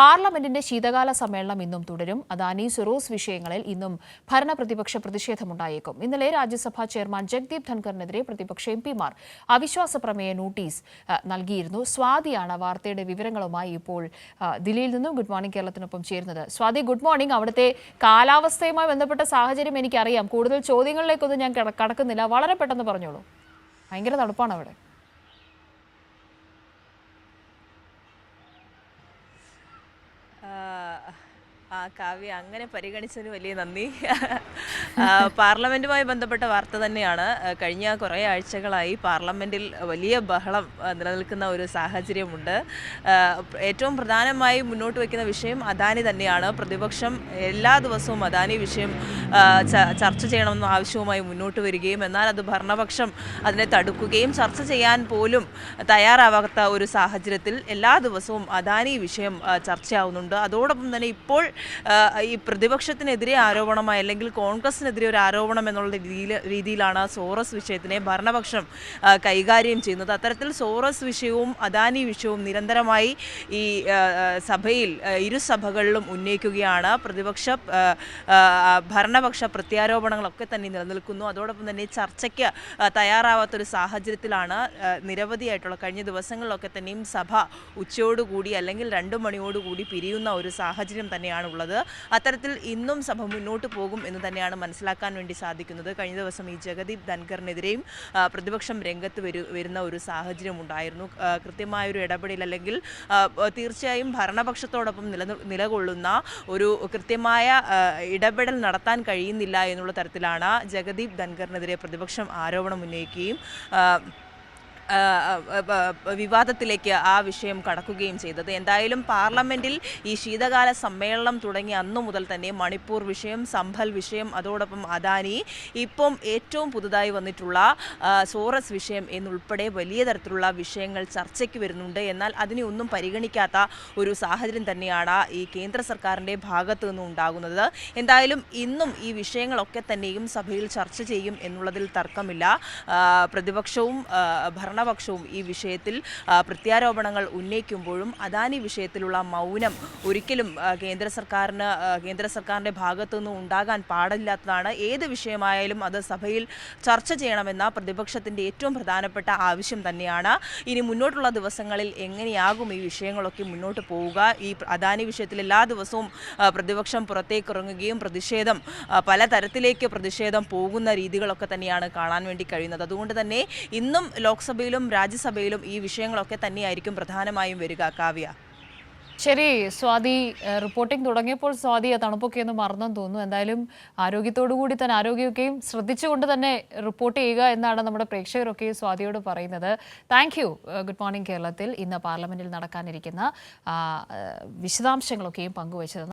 പാർലമെന്റിന്റെ ശീതകാല സമ്മേളനം ഇന്നും തുടരും. അദാനി സൊറോസ് വിഷയങ്ങളിൽ ഇന്നും ഭരണപ്രതിപക്ഷ പ്രതിഷേധമുണ്ടായേക്കും. ഇന്നലെ രാജ്യസഭാ ചെയർമാൻ ജഗ്ദീപ് ധൻഖറിനെതിരെ പ്രതിപക്ഷ എംപിമാർ അവിശ്വാസ പ്രമേയ നോട്ടീസ് നൽകിയിരുന്നു. സ്വാതിയാണ് വാർത്തയുടെ വിവരങ്ങളുമായി ഇപ്പോൾ ദില്ലിയിൽ നിന്നും ഗുഡ് മോർണിംഗ് കേരളത്തിനൊപ്പം ചേരുന്നത്. Swathi, good morning. അവിടുത്തെ കാലാവസ്ഥയുമായി ബന്ധപ്പെട്ട സാഹചര്യം എനിക്കറിയാം. കൂടുതൽ ചോദ്യങ്ങളിലേക്കൊന്നും ഞാൻ കടക്കുന്നില്ല. വളരെ പെട്ടെന്ന് പറഞ്ഞോളൂ. ഭയങ്കര തണുപ്പാണ് അവിടെ. കാവ്യ, അങ്ങനെ പരിഗണിച്ചതിന് വലിയ നന്ദി. പാർലമെൻറ്റുമായി ബന്ധപ്പെട്ട വാർത്ത തന്നെയാണ്. കഴിഞ്ഞ കുറേ ആഴ്ചകളായി പാർലമെൻറ്റിൽ വലിയ ബഹളം നിലനിൽക്കുന്ന ഒരു സാഹചര്യമുണ്ട്. ഏറ്റവും പ്രധാനമായി മുന്നോട്ട് വയ്ക്കുന്ന വിഷയം അദാനി തന്നെയാണ്. പ്രതിപക്ഷം എല്ലാ ദിവസവും അദാനി വിഷയം ചർച്ച ചെയ്യണമെന്ന ആവശ്യവുമായി മുന്നോട്ട് വരികയും എന്നാൽ അത് ഭരണപക്ഷം അതിനെ തടുക്കുകയും ചർച്ച ചെയ്യാൻ പോലും തയ്യാറാവാത്ത ഒരു സാഹചര്യത്തിൽ എല്ലാ ദിവസവും അദാനി വിഷയം ചർച്ചയാവുന്നുണ്ട്. അതോടൊപ്പം തന്നെ ഇപ്പോൾ ഈ പ്രതിപക്ഷത്തിനെതിരെ ആരോപണമായി അല്ലെങ്കിൽ കോൺഗ്രസിനെതിരെ ഒരു ആരോപണം എന്നുള്ള രീതിയിലാണ് സോറസ് വിഷയത്തിനെ ഭരണപക്ഷം കൈകാര്യം ചെയ്യുന്നത്. അത്തരത്തിൽ സോറസ് വിഷയവും അദാനി വിഷയവും നിരന്തരമായി ഈ സഭയിൽ ഇരുസഭകളിലും ഉന്നയിക്കുകയാണ്. ഭരണപക്ഷ പ്രത്യാരോപണങ്ങളൊക്കെ തന്നെ നിലനിൽക്കുന്നു. അതോടൊപ്പം തന്നെ ചർച്ചയ്ക്ക് തയ്യാറാവാത്തൊരു സാഹചര്യത്തിലാണ് നിരവധിയായിട്ടുള്ള കഴിഞ്ഞ ദിവസങ്ങളിലൊക്കെ തന്നെയും സഭ ഉച്ചയോടുകൂടി അല്ലെങ്കിൽ 2 മണിയോടുകൂടി പിരിയുന്ന ഒരു സാഹചര്യം തന്നെയാണ് ഉള്ളത്. അത്തരത്തിൽ ഇന്നും സഭ മുന്നോട്ട് പോകും എന്ന് തന്നെയാണ് മനസ്സിലാക്കാൻ വേണ്ടി സാധിക്കുന്നത്. കഴിഞ്ഞ ദിവസം ഈ ജഗദീപ് ധൻഖറിനെതിരെയും പ്രതിപക്ഷം രംഗത്ത് വരുന്ന ഒരു സാഹചര്യം ഉണ്ടായിരുന്നു. കൃത്യമായൊരു ഇടപെടൽ അല്ലെങ്കിൽ തീർച്ചയായും ഭരണപക്ഷത്തോടൊപ്പം നിലകൊള്ളുന്ന ഒരു കൃത്യമായ ഇടപെടൽ നടത്താൻ കഴിയുന്നില്ല എന്നുള്ള തരത്തിലാണ് ജഗദീപ് ധൻഖറിനെതിരെ പ്രതിപക്ഷം ആരോപണം ഉന്നയിക്കുകയും വിവാദത്തിലേക്ക് ആ വിഷയം കടക്കുകയും ചെയ്തത്. എന്തായാലും പാർലമെൻറ്റിൽ ഈ ശീതകാല സമ്മേളനം തുടങ്ങിയ അന്നു മുതൽ തന്നെ മണിപ്പൂർ വിഷയം, സംഭൽ വിഷയം, അതോടൊപ്പം അദാനി, ഇപ്പം ഏറ്റവും പുതുതായി വന്നിട്ടുള്ള സോറസ് വിഷയം എന്നുൾപ്പെടെ വലിയ തരത്തിലുള്ള വിഷയങ്ങൾ ചർച്ചയ്ക്ക് വരുന്നുണ്ട്. എന്നാൽ അതിനെ ഒന്നും പരിഗണിക്കാത്ത ഒരു സാഹചര്യം തന്നെയാണ് ഈ കേന്ദ്ര സർക്കാരിൻ്റെ ഭാഗത്തു നിന്നും ഉണ്ടാകുന്നത്. എന്തായാലും ഇന്നും ഈ വിഷയങ്ങളൊക്കെ തന്നെയും സഭയിൽ ചർച്ച ചെയ്യും എന്നുള്ളതിൽ തർക്കമില്ല. പ്രതിപക്ഷവും ഭരണപക്ഷവും ഈ വിഷയത്തിൽ പ്രത്യാരോപണങ്ങൾ ഉന്നയിക്കുമ്പോഴും അദാനി വിഷയത്തിലുള്ള മൗനം ഒരിക്കലും കേന്ദ്ര സർക്കാരിൻ്റെ ഭാഗത്തു നിന്നും ഉണ്ടാകാൻ പാടില്ലാത്തതാണ്. ഏത് വിഷയമായാലും അത് സഭയിൽ ചർച്ച ചെയ്യണമെന്ന പ്രതിപക്ഷത്തിൻ്റെ ഏറ്റവും പ്രധാനപ്പെട്ട ആവശ്യം തന്നെയാണ്. ഇനി മുന്നോട്ടുള്ള ദിവസങ്ങളിൽ എങ്ങനെയാകും ഈ വിഷയങ്ങളൊക്കെ മുന്നോട്ട് പോവുക? ഈ അദാനി വിഷയത്തിൽ എല്ലാ ദിവസവും പ്രതിപക്ഷം പുറത്തേക്കിറങ്ങുകയും പലതരത്തിലേക്ക് പ്രതിഷേധം പോകുന്ന രീതികളൊക്കെ തന്നെയാണ് കാണാൻ വേണ്ടി കഴിയുന്നത്. അതുകൊണ്ട് തന്നെ ഇന്നും ലോക്സഭയിലും രാജ്യസഭയിലും ഈ വിഷയങ്ങളൊക്കെ തന്നെയായിരിക്കും പ്രധാനമായും വരിക. കാവ്യ, ശരി സ്വാതി, റിപ്പോർട്ടിംഗ് തുടങ്ങിയപ്പോൾ സ്വാതി തണുപ്പൊക്കെ ഒന്ന് മറന്നെന്ന് തോന്നുന്നു. എന്തായാലും ആരോഗ്യത്തോടു കൂടി തന്നെ ആരോഗ്യമൊക്കെയും ശ്രദ്ധിച്ചുകൊണ്ട് തന്നെ റിപ്പോർട്ട് ചെയ്യുക എന്നാണ് നമ്മുടെ പ്രേക്ഷകരൊക്കെ സ്വാതിയോട് പറയുന്നത്. Thank you. ഗുഡ് മോർണിംഗ് കേരളത്തിൽ ഇന്ന് പാർലമെന്റിൽ നടക്കാനിരിക്കുന്ന വിശദാംശങ്ങളൊക്കെയും പങ്കുവച്ചത്.